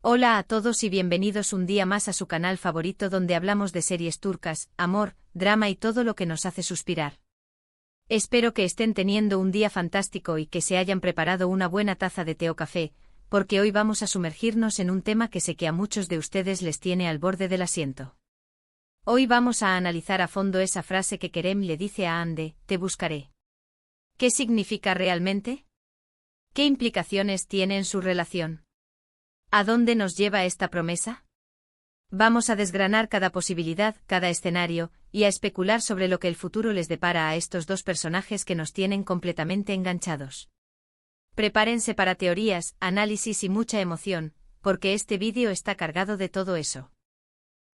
Hola a todos y bienvenidos un día más a su canal favorito donde hablamos de series turcas, amor, drama y todo lo que nos hace suspirar. Espero que estén teniendo un día fantástico y que se hayan preparado una buena taza de té o café, porque hoy vamos a sumergirnos en un tema que sé que a muchos de ustedes les tiene al borde del asiento. Hoy vamos a analizar a fondo esa frase que Kerem le dice a Hande, te buscaré. ¿Qué significa realmente? ¿Qué implicaciones tiene en su relación? ¿A dónde nos lleva esta promesa? Vamos a desgranar cada posibilidad, cada escenario, y a especular sobre lo que el futuro les depara a estos dos personajes que nos tienen completamente enganchados. Prepárense para teorías, análisis y mucha emoción, porque este vídeo está cargado de todo eso.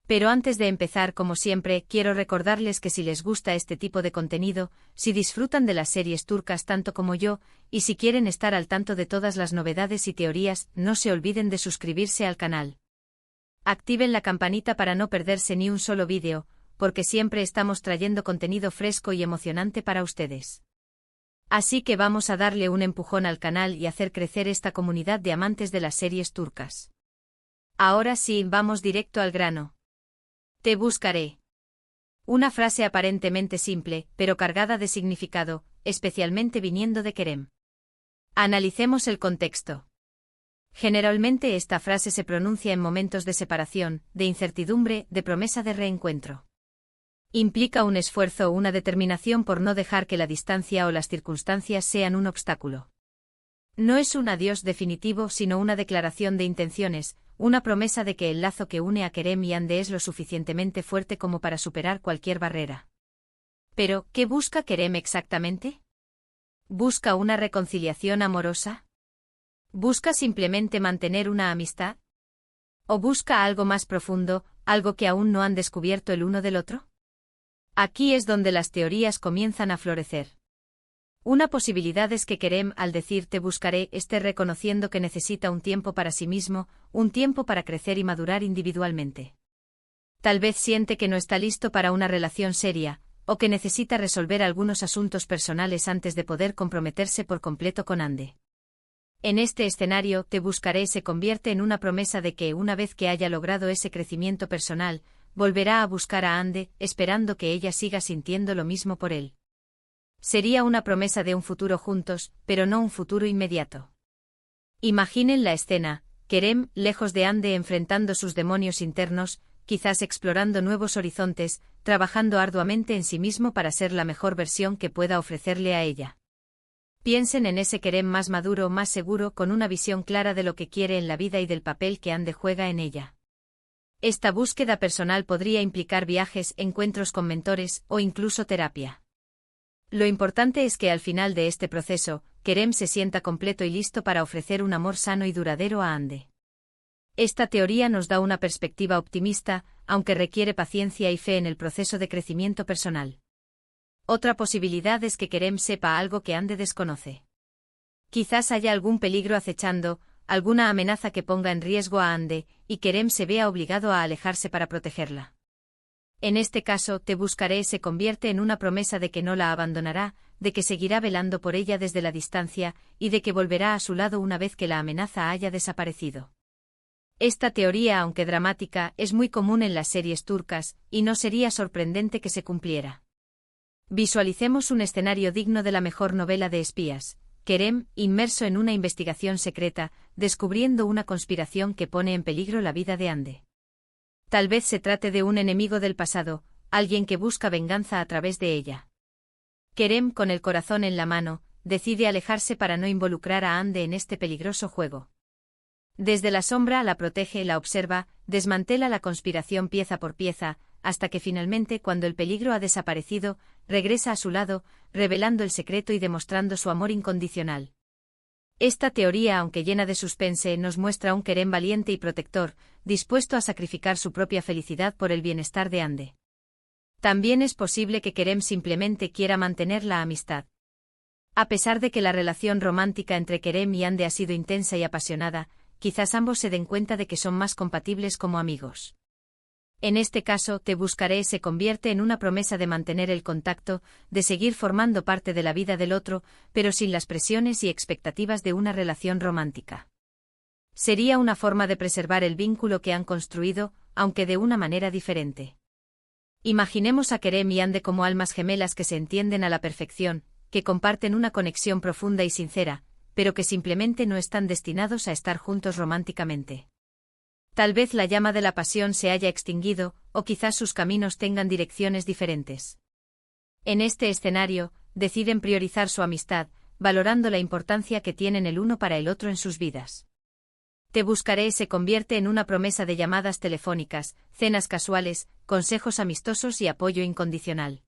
Pero antes de empezar, como siempre, quiero recordarles que si les gusta este tipo de contenido, si disfrutan de las series turcas tanto como yo, y si quieren estar al tanto de todas las novedades y teorías, no se olviden de suscribirse al canal. Activen la campanita para no perderse ni un solo vídeo, porque siempre estamos trayendo contenido fresco y emocionante para ustedes. Así que vamos a darle un empujón al canal y hacer crecer esta comunidad de amantes de las series turcas. Ahora sí, vamos directo al grano. Te buscaré. Una frase aparentemente simple, pero cargada de significado, especialmente viniendo de Kerem. Analicemos el contexto. Generalmente esta frase se pronuncia en momentos de separación, de incertidumbre, de promesa de reencuentro. Implica un esfuerzo o una determinación por no dejar que la distancia o las circunstancias sean un obstáculo. No es un adiós definitivo, sino una declaración de intenciones, una promesa de que el lazo que une a Kerem y Hande es lo suficientemente fuerte como para superar cualquier barrera. Pero, ¿qué busca Kerem exactamente? ¿Busca una reconciliación amorosa? ¿Busca simplemente mantener una amistad? ¿O busca algo más profundo, algo que aún no han descubierto el uno del otro? Aquí es donde las teorías comienzan a florecer. Una posibilidad es que Kerem, al decir te buscaré, esté reconociendo que necesita un tiempo para sí mismo, un tiempo para crecer y madurar individualmente. Tal vez siente que no está listo para una relación seria, o que necesita resolver algunos asuntos personales antes de poder comprometerse por completo con Hande. En este escenario, te buscaré se convierte en una promesa de que, una vez que haya logrado ese crecimiento personal, volverá a buscar a Hande, esperando que ella siga sintiendo lo mismo por él. Sería una promesa de un futuro juntos, pero no un futuro inmediato. Imaginen la escena, Kerem, lejos de Hande enfrentando sus demonios internos, quizás explorando nuevos horizontes, trabajando arduamente en sí mismo para ser la mejor versión que pueda ofrecerle a ella. Piensen en ese Kerem más maduro, más seguro, con una visión clara de lo que quiere en la vida y del papel que Hande juega en ella. Esta búsqueda personal podría implicar viajes, encuentros con mentores, o incluso terapia. Lo importante es que al final de este proceso, Kerem se sienta completo y listo para ofrecer un amor sano y duradero a Hande. Esta teoría nos da una perspectiva optimista, aunque requiere paciencia y fe en el proceso de crecimiento personal. Otra posibilidad es que Kerem sepa algo que Hande desconoce. Quizás haya algún peligro acechando, alguna amenaza que ponga en riesgo a Hande, y Kerem se vea obligado a alejarse para protegerla. En este caso, te buscaré se convierte en una promesa de que no la abandonará, de que seguirá velando por ella desde la distancia, y de que volverá a su lado una vez que la amenaza haya desaparecido. Esta teoría, aunque dramática, es muy común en las series turcas, y no sería sorprendente que se cumpliera. Visualicemos un escenario digno de la mejor novela de espías. Kerem, inmerso en una investigación secreta, descubriendo una conspiración que pone en peligro la vida de Hande. Tal vez se trate de un enemigo del pasado, alguien que busca venganza a través de ella. Kerem, con el corazón en la mano, decide alejarse para no involucrar a Hande en este peligroso juego. Desde la sombra la protege, la observa, desmantela la conspiración pieza por pieza, hasta que finalmente, cuando el peligro ha desaparecido, regresa a su lado, revelando el secreto y demostrando su amor incondicional. Esta teoría, aunque llena de suspense, nos muestra un Kerem valiente y protector, dispuesto a sacrificar su propia felicidad por el bienestar de Hande. También es posible que Kerem simplemente quiera mantener la amistad. A pesar de que la relación romántica entre Kerem y Hande ha sido intensa y apasionada, quizás ambos se den cuenta de que son más compatibles como amigos. En este caso, te buscaré se convierte en una promesa de mantener el contacto, de seguir formando parte de la vida del otro, pero sin las presiones y expectativas de una relación romántica. Sería una forma de preservar el vínculo que han construido, aunque de una manera diferente. Imaginemos a Kerem y Hande como almas gemelas que se entienden a la perfección, que comparten una conexión profunda y sincera, pero que simplemente no están destinados a estar juntos románticamente. Tal vez la llama de la pasión se haya extinguido, o quizás sus caminos tengan direcciones diferentes. En este escenario, deciden priorizar su amistad, valorando la importancia que tienen el uno para el otro en sus vidas. Te buscaré se convierte en una promesa de llamadas telefónicas, cenas casuales, consejos amistosos y apoyo incondicional.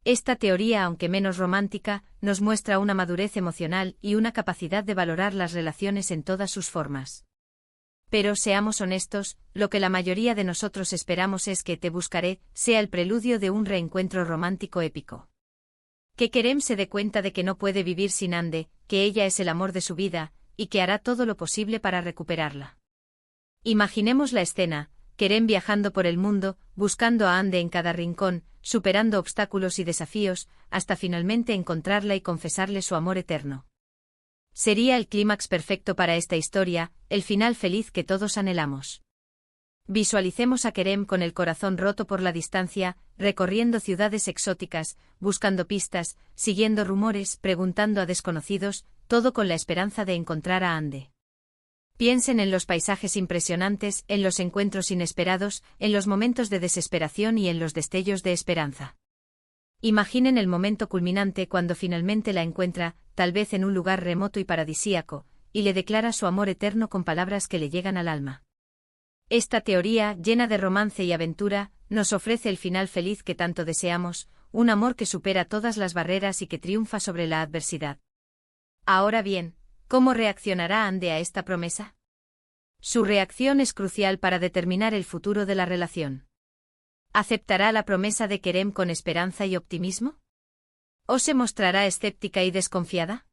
Esta teoría, aunque menos romántica, nos muestra una madurez emocional y una capacidad de valorar las relaciones en todas sus formas. Pero seamos honestos, lo que la mayoría de nosotros esperamos es que Te buscaré sea el preludio de un reencuentro romántico épico. Que Kerem se dé cuenta de que no puede vivir sin Hande, que ella es el amor de su vida, y que hará todo lo posible para recuperarla. Imaginemos la escena, Kerem viajando por el mundo, buscando a Hande en cada rincón, superando obstáculos y desafíos, hasta finalmente encontrarla y confesarle su amor eterno. Sería el clímax perfecto para esta historia, el final feliz que todos anhelamos. Visualicemos a Kerem con el corazón roto por la distancia, recorriendo ciudades exóticas, buscando pistas, siguiendo rumores, preguntando a desconocidos, todo con la esperanza de encontrar a Hande. Piensen en los paisajes impresionantes, en los encuentros inesperados, en los momentos de desesperación y en los destellos de esperanza. Imaginen el momento culminante cuando finalmente la encuentra, tal vez en un lugar remoto y paradisíaco, y le declara su amor eterno con palabras que le llegan al alma. Esta teoría, llena de romance y aventura, nos ofrece el final feliz que tanto deseamos, un amor que supera todas las barreras y que triunfa sobre la adversidad. Ahora bien, ¿cómo reaccionará Hande a esta promesa? Su reacción es crucial para determinar el futuro de la relación. ¿Aceptará la promesa de Kerem con esperanza y optimismo? ¿O se mostrará escéptica y desconfiada?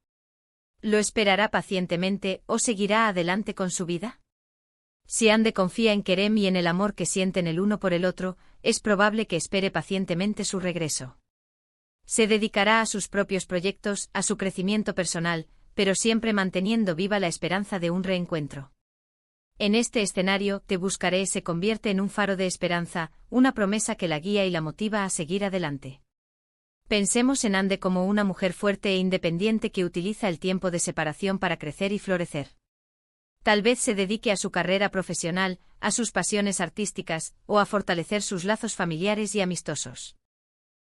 ¿Lo esperará pacientemente o seguirá adelante con su vida? Si Hande confía en Kerem y en el amor que sienten el uno por el otro, es probable que espere pacientemente su regreso. Se dedicará a sus propios proyectos, a su crecimiento personal, pero siempre manteniendo viva la esperanza de un reencuentro. En este escenario, Te buscaré se convierte en un faro de esperanza, una promesa que la guía y la motiva a seguir adelante. Pensemos en Hande como una mujer fuerte e independiente que utiliza el tiempo de separación para crecer y florecer. Tal vez se dedique a su carrera profesional, a sus pasiones artísticas, o a fortalecer sus lazos familiares y amistosos.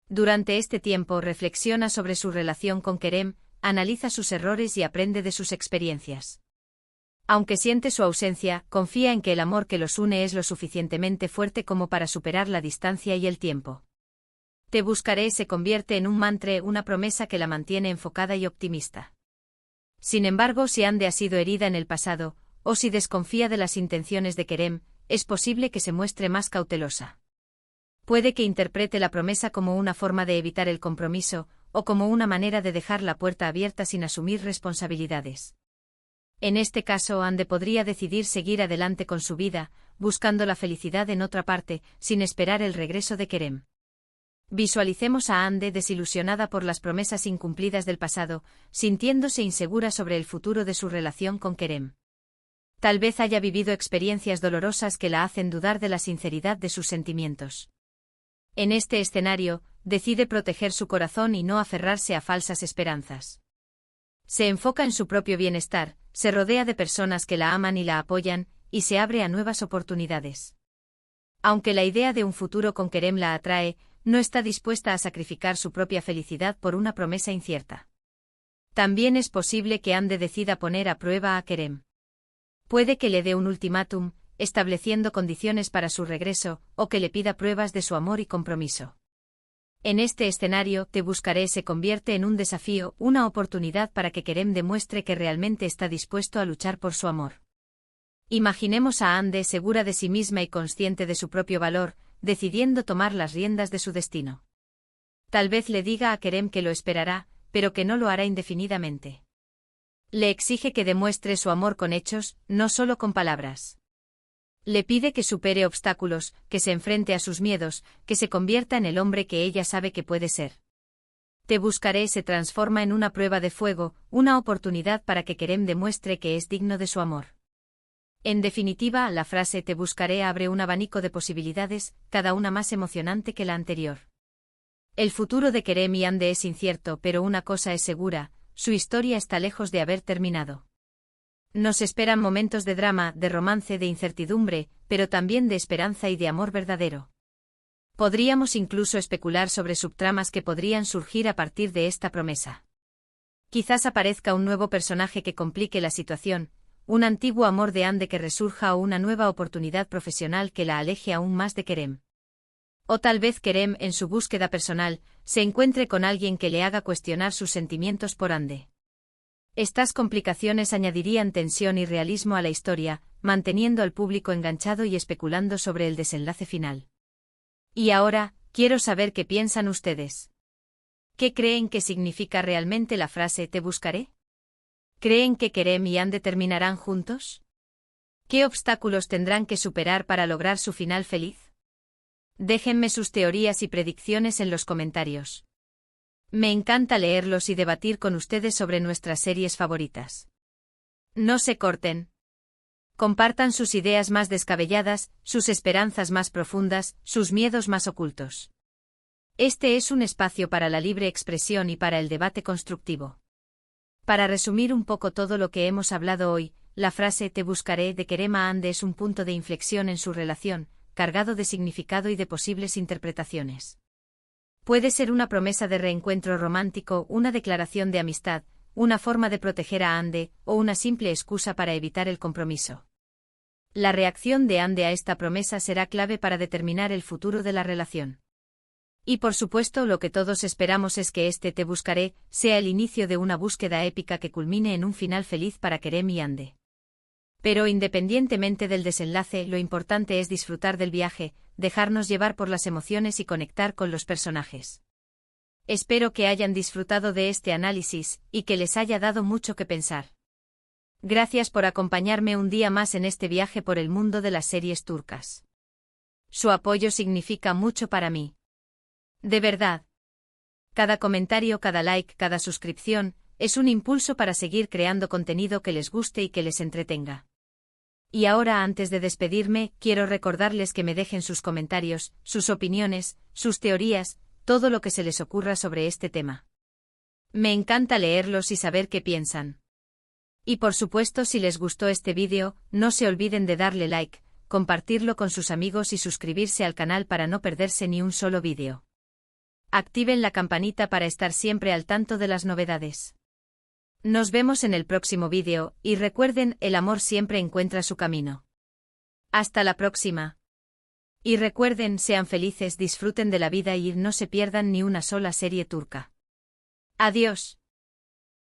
Durante este tiempo reflexiona sobre su relación con Kerem, analiza sus errores y aprende de sus experiencias. Aunque siente su ausencia, confía en que el amor que los une es lo suficientemente fuerte como para superar la distancia y el tiempo. Te buscaré se convierte en un mantra, una promesa que la mantiene enfocada y optimista. Sin embargo, si Hande ha sido herida en el pasado, o si desconfía de las intenciones de Kerem, es posible que se muestre más cautelosa. Puede que interprete la promesa como una forma de evitar el compromiso, o como una manera de dejar la puerta abierta sin asumir responsabilidades. En este caso, Hande podría decidir seguir adelante con su vida, buscando la felicidad en otra parte, sin esperar el regreso de Kerem. Visualicemos a Hande desilusionada por las promesas incumplidas del pasado, sintiéndose insegura sobre el futuro de su relación con Kerem. Tal vez haya vivido experiencias dolorosas que la hacen dudar de la sinceridad de sus sentimientos. En este escenario, decide proteger su corazón y no aferrarse a falsas esperanzas. Se enfoca en su propio bienestar, se rodea de personas que la aman y la apoyan, y se abre a nuevas oportunidades. Aunque la idea de un futuro con Kerem la atrae, no está dispuesta a sacrificar su propia felicidad por una promesa incierta. También es posible que Hande decida poner a prueba a Kerem. Puede que le dé un ultimátum, estableciendo condiciones para su regreso, o que le pida pruebas de su amor y compromiso. En este escenario, Te buscaré se convierte en un desafío, una oportunidad para que Kerem demuestre que realmente está dispuesto a luchar por su amor. Imaginemos a Hande segura de sí misma y consciente de su propio valor, decidiendo tomar las riendas de su destino. Tal vez le diga a Kerem que lo esperará, pero que no lo hará indefinidamente. Le exige que demuestre su amor con hechos, no solo con palabras. Le pide que supere obstáculos, que se enfrente a sus miedos, que se convierta en el hombre que ella sabe que puede ser. Te buscaré se transforma en una prueba de fuego, una oportunidad para que Kerem demuestre que es digno de su amor. En definitiva, la frase te buscaré abre un abanico de posibilidades, cada una más emocionante que la anterior. El futuro de Kerem y Hande es incierto, pero una cosa es segura, su historia está lejos de haber terminado. Nos esperan momentos de drama, de romance, de incertidumbre, pero también de esperanza y de amor verdadero. Podríamos incluso especular sobre subtramas que podrían surgir a partir de esta promesa. Quizás aparezca un nuevo personaje que complique la situación, un antiguo amor de Hande que resurja o una nueva oportunidad profesional que la aleje aún más de Kerem. O tal vez Kerem, en su búsqueda personal, se encuentre con alguien que le haga cuestionar sus sentimientos por Hande. Estas complicaciones añadirían tensión y realismo a la historia, manteniendo al público enganchado y especulando sobre el desenlace final. Y ahora, quiero saber qué piensan ustedes. ¿Qué creen que significa realmente la frase «te buscaré»? ¿Creen que Kerem y Hande terminarán juntos? ¿Qué obstáculos tendrán que superar para lograr su final feliz? Déjenme sus teorías y predicciones en los comentarios. Me encanta leerlos y debatir con ustedes sobre nuestras series favoritas. No se corten. Compartan sus ideas más descabelladas, sus esperanzas más profundas, sus miedos más ocultos. Este es un espacio para la libre expresión y para el debate constructivo. Para resumir un poco todo lo que hemos hablado hoy, la frase «te buscaré» de Kerem a Hande es un punto de inflexión en su relación, cargado de significado y de posibles interpretaciones. Puede ser una promesa de reencuentro romántico, una declaración de amistad, una forma de proteger a Hande, o una simple excusa para evitar el compromiso. La reacción de Hande a esta promesa será clave para determinar el futuro de la relación. Y por supuesto lo que todos esperamos es que este «te buscaré» sea el inicio de una búsqueda épica que culmine en un final feliz para Kerem y Hande. Pero independientemente del desenlace, lo importante es disfrutar del viaje, dejarnos llevar por las emociones y conectar con los personajes. Espero que hayan disfrutado de este análisis, y que les haya dado mucho que pensar. Gracias por acompañarme un día más en este viaje por el mundo de las series turcas. Su apoyo significa mucho para mí. De verdad. Cada comentario, cada like, cada suscripción, es un impulso para seguir creando contenido que les guste y que les entretenga. Y ahora, antes de despedirme, quiero recordarles que me dejen sus comentarios, sus opiniones, sus teorías, todo lo que se les ocurra sobre este tema. Me encanta leerlos y saber qué piensan. Y por supuesto, si les gustó este vídeo, no se olviden de darle like, compartirlo con sus amigos y suscribirse al canal para no perderse ni un solo vídeo. Activen la campanita para estar siempre al tanto de las novedades. Nos vemos en el próximo vídeo, y recuerden, el amor siempre encuentra su camino. Hasta la próxima. Y recuerden, sean felices, disfruten de la vida y no se pierdan ni una sola serie turca. Adiós.